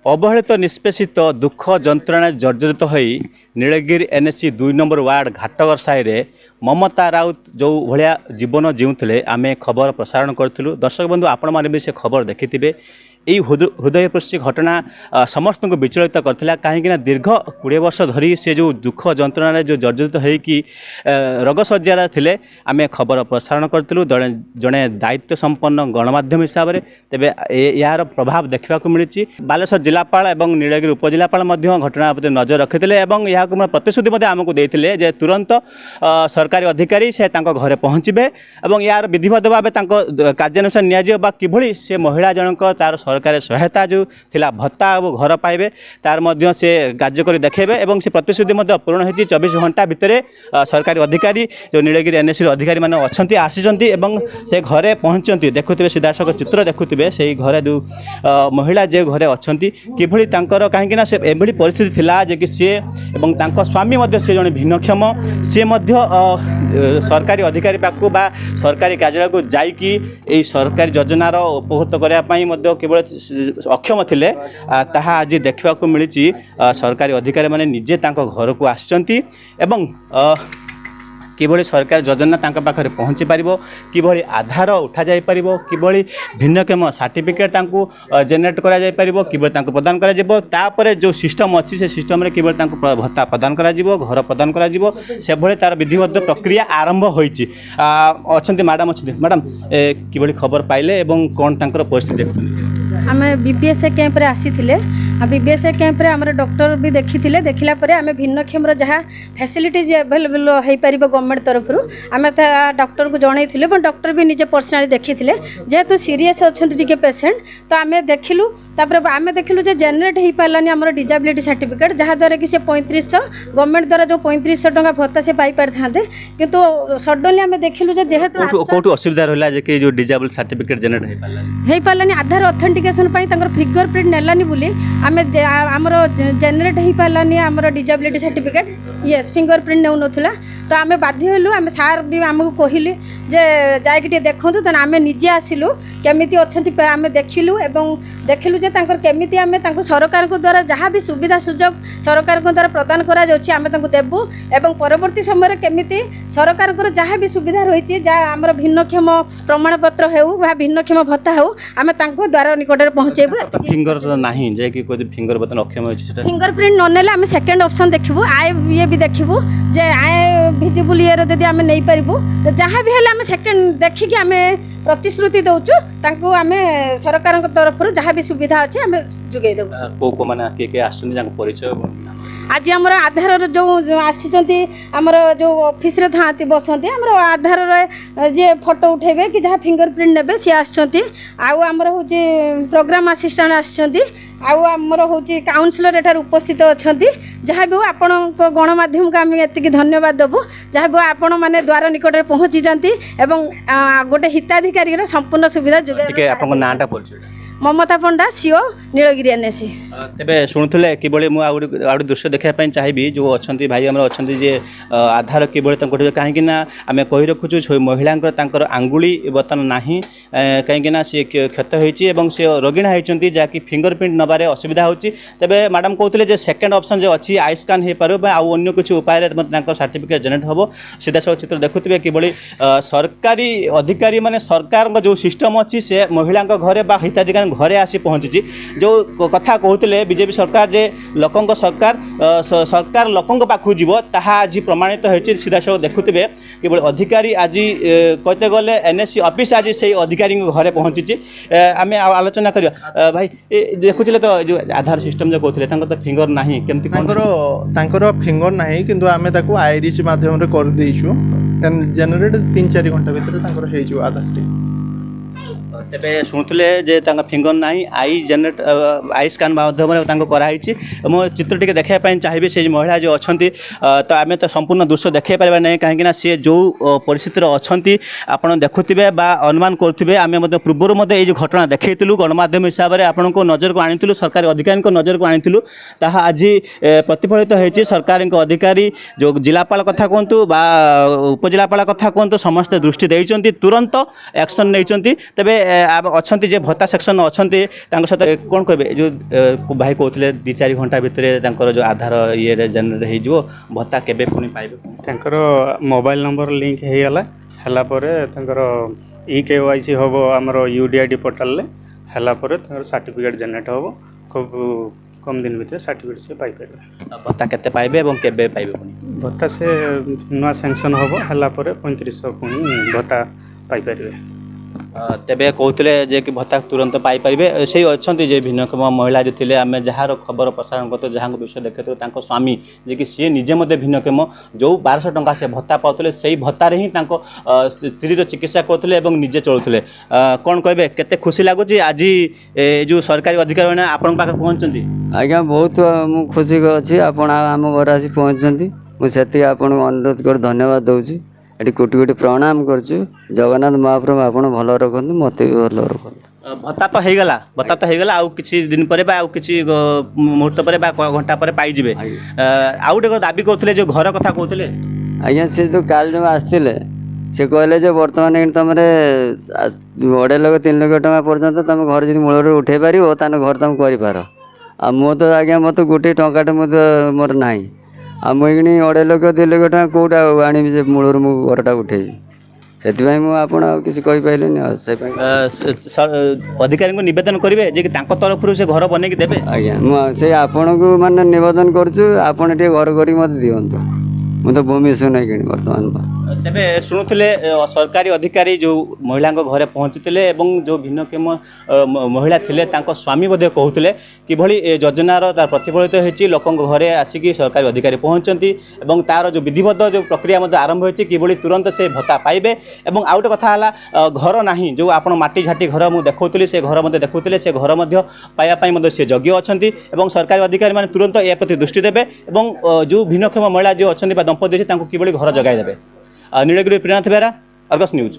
अवहेलित निष्पेषित दुख जंत्रणा जर्जरित हो Nilgiri NSC 2 number ward Ghatagar Sai Mamata Raut जो भाया जीवन जीउले आम खबर प्रसारण करूँ। दर्शक बंधु आपण मैंने भी से खबर देखिथे। यही हृदयस्पर्शी घटना समस्त को विचलित करता कहीं दीर्घ 20 वर्ष धरी से जो दुख जंत्रणा जो जर्जरित होगी रोगशज्यार थे आम खबर प्रसारण करूँ। जड़े दायित्व संपन्न गणमाध्यम हिसाब से तेरे यार प्रभाव देखा मिली। बालेश्वर जिलापाल और नीलगिरी उपजिलापाल घटना प्रति नजर रखी यहाँ प्रतिश्रुति आमको देते तुरंत सरकारी अधिकारी से घरे पहुँचे और यार विधिवत भाव कार्यानुष्ठान निया किभली से महिला जनक तार सरकारी सहायता जो थिला भत्ता घर पाइबे तार मध्य से कार्यकरी देखेबे और से प्रतिश्रुति पूर्ण होती 24 घंटा भितर सरकारी अधिकारी जो नीलगिरी एनएससी अधिकारी मैंने अच्छा आसी से घरे पहुँचती देखुए सीधासख चित्र देखुए से घरे जो महिला जे घरे अच्छा किभली कहीं से एभली परिस्थिति थिला जे कि सी और स्वामी से जड़े भिन्नक्षम सी सरकारी अधिकारी पाखु बा सरकारी कार्यालय को जाइकी सरकारी योजनार उपभोक्त करने केवल अक्षम थिले ताहा आज देखा मिली। सरकारी अधिकारी माने निजे घर को आसचंती एवं किभली सरकार योजना तांका पाखरे पहुँची पारिबो किभली आधार उठा जाई पारिबो किभली भिन्नक्षम सर्टिफिकेट तांको जेनेरेट करा जाई पारिबो किभली तांको प्रदान करा जिवो तापरे जो सिस्टम अछि से सिस्टम रे किभली तांको भत्ता प्रदान करा जिवो घर प्रदान करा जिवो से भली तार विधिबद्ध प्रक्रिया आरंभ होईची। अछंती मैडम किभली खबर पाइले एवं कोन तांकर परिस्थिति आम बीपीएस कैंप रे आसी बीपीएस कैंप रे आमर डॉक्टर भी देखी देखला आम भिन्नक्षम जहाँ फैसिलिटीज अवेलेबल हो पार गवर्नमेंट तरफ आम डॉक्टर को जनई डॉक्टर भी निजे पर्सनाली देखी जेहेतु सीरीयस अच्छा पेसेंट तो आम देखिलु आम देखिलु जेनेरेट हो पारानी आम डिजाबिलिटी सर्टिफिकेट जहाँद्वारा कि 3500 गवर्नमेंट द्वारा जो 3500 टका भत्ता से पाई पारि था किंतु सडनली आम देखिलु जेहेतु कोटो असुविधा रहला जे कि जो डिजाबल सर्टिफिकेट जेनेरेट हो पारानी आधार ऑथेंटिकेशन फिंगर प्रिंट नेलानी बोली आम आमर जेनेरेट हो पारानी आमर disability certificate yes fingerprint नौ नथुला तो आम बाध्य हलु आम सार भी आमको कहले जे जाइए देखु तो आम निजे आसिलु केमिति अच्छी आम देखिलु एवं देखिलु जे तांकर केमिति आम सरकार द्वारा जहाँ भी सुविधा सुजोग सरकार द्वारा प्रदान करा जाउछि आम देबु एवं परवर्ती समय केमिति सरकार जहाँ भी सुविधा रही आमर भिन्नक्षम प्रमाण पत्र हेउ बा भिन्नक्षम भत्ता हेउ आम द्वारा निकट में पहुँचेबू। फिंगर तो नहीं जे कि कोई फिंगर बटन अक्षम होछि सेटा फिंगर प्रिंट न नेले आम सेकंड ऑप्शन देखिबू आय ये भी देखिबू जे आय विजिबल ये जदी आम नै परिबू तो जहाँ भी हेले आम सेकंड देखिक आम प्रतिश्रुति दउछु तांको आम सरकार तरफ जहाँ भी सुविधा अच्छे आम जुगै देबू। को माने के आसुनी जांको परिचय आज आमर आधार जो आसी आमर जो ऑफिस रे था बसती आमर आधार जे फोटो उठेबे कि जहाँ फिंगर प्रिंट नेबे सी आछंती आमर हूँ प्रोग्राम असिस्टेंट आछंती आमर हूँ काउंसिलर एठार उपस्थित अच्छा जहाँ भी आपण गणमाध्यम को आम एति धन्यवाद देवु जहाँ भी आपण मैंने द्वार निकट में पहुँची जाती एवं गोटे हिताधिकारी संपूर्ण सुविधा जोगाई। ममता पंडा सीओ नीलगिरी एनएससी तेरे शुणुले कि मुझे दृश्य देखापी चाहिए जो अच्छा भाई आम अच्छा जे आधार कि कहीं आम कही रखुचु महिला आंगुली बर्तमान ना कहीं सी क्षत हो सी रोगिणा होती जहाँकि फिंगर प्रिंट नबार असुविधा होती तेरे मैडम कहते सेकेंड ऑप्शन जो अच्छी आई स्कान हो पार अन्य किसी उपाय सर्टिफिकेट जेनेरेट हम सीधा सब चित्र देखुए कि सरकारी अधिकारी माने सरकार जो सिस्टम अच्छी से महिला घरे हिताधिकारी घरे आसी पहुँची जो कथा कहते बीजेपी सरकार जे लोकों सरकार सरकार लोकों पाखु जीव ताहा आज प्रमाणित होती सीधा सब देखुए कि अधिकारी आज कहते गले एनएससी ऑफिस आज से अधिकारी घरे पहुँची आम आलोचना करवा भाई देखुले तो जो आधार सिस्टम जो कहते तो फिंगर ना केमती फिंगर ना कि आम आईरिश मध्यम कर जेनेरेट 3-4 घंटा भर आधार तेरे शुणुले जे फिंगर ना आई जेनेरेट आई स्कान माध्यम कराई मो चित्र टी देखापी चाहिए से महिला जो अच्छा तो आम तो संपूर्ण दृश्य देखे पार्बा ना कहीं सी जो परिस्थिति अच्छा आप देखुए अनुमान करुवे आम पूर्व जो घटना देखु गणमाध्यम हिसाब से आपण को नजर को आनी सरकारी अधिकारी नजर को आनी आज प्रतिफलित होती सरकार अधिकारी जो जिलापाल कथा कहतु उपजिलापाल कथा कहतु समस्ते दृष्टि देते तुरंत एक्शन नहीं तेरे अच्छा जे भत्ता सेक्शन अच्छा सहित कौन कहे जो भाई कहते 2-4 घंटा भितर जो आधार ये जेनेरेट हो भत्ता केबे पुणी पाइबे मोबाइल नंबर लिंक होला ई KYC हम आमर UDID पोर्टाल है सर्टिफिकेट जेनेरेट हम खूब कम दिन भितर सर्टिफिकेट से पाइपर भत्ता केते पाइबे एवं केबे पाइबे पुणी भत्ता से नुआ सैंक्शन हम है 3500 पुणी भत्ता पाइपर तेबे कहते जे कि भत्ता तुरंत पाइपर से अच्छा जे भिन्नक्षम महिला जो थे आम जार खबर प्रसारण करते जहाँ विषय देखते स्वामी जे कि सी निजे मध्य भिन्नक्षम जो 1200 टंका से भत्ता पाते से भत्तार ही स्त्री चिकित्सा करते निजे चलुते कौन कहे केते खुशी लगुच आज जो सरकारी अधिकारी मैंने आपण पाखे पहुँचती आज्ञा बहुत मु खुशी अच्छी आपण आम घर आसी पहुँचती मुझे आपन अनुरोध कर धन्यवाद दूसरी ये कोटि कोटि प्रणाम करछु जगन्नाथ महाप्रभु आपण भल रखु मत भी भल रखु भत्ता तो होगला आउ किछि दिन पर आउ किछि मुहूर्त पर घंटा पर पाई जिवे आउ गोटे दाबी करथिले जो घर कथा कहथिले आज्ञा से जो काल जो आसते से कहले जे वर्तमान तुम 2.5 लाख 3 लाख टका पर्यंत तुम घर जो मूल उठे पार घर तुम कर मो तो आज्ञा मत गोटे टंकाटे मोर ना आ मुझे 2.5 लाख 2 लाख टका कौटा आनी मूल घरटा उठे से किसी कहीपर अधिकारी को निवेदन करेंगे जे कि तरफ से घर बनई देवे आज्ञा मुझे आपन को मान निवेदन करुँ आपड़ घर कर मत दिंतु मुझे तो भूमि सुना कि बर्तमान तेरे शुणुले सरकारी अधिकारी जो महिला घरे पहुँचते जो भिन्नक्षम महिला थे स्वामी बोधे कहते कि योजनार प्रतिफलित होती लोक घरे आसिक सरकारी अधिकारी पहुँचती तार जो विधिबद्ध जो प्रक्रिया आरंभ होती कि तुरंत से भत्ता पाइबे और आउ गोटे कथा घर ना जो आप माटी झाटी घर मुझे देखुली से घर मध्य देखुले से घर पाइबापी से योग्य अच्छा सरकारी अधिकारी मैंने तुरंत या प्रति दृष्टि देवे और जो भिन्नक्षम महिला जो अच्छा दंपति अच्छे कि घर जगाई देवे नीलगिरी प्रीनाथ बेहरा अर्गस न्यूज।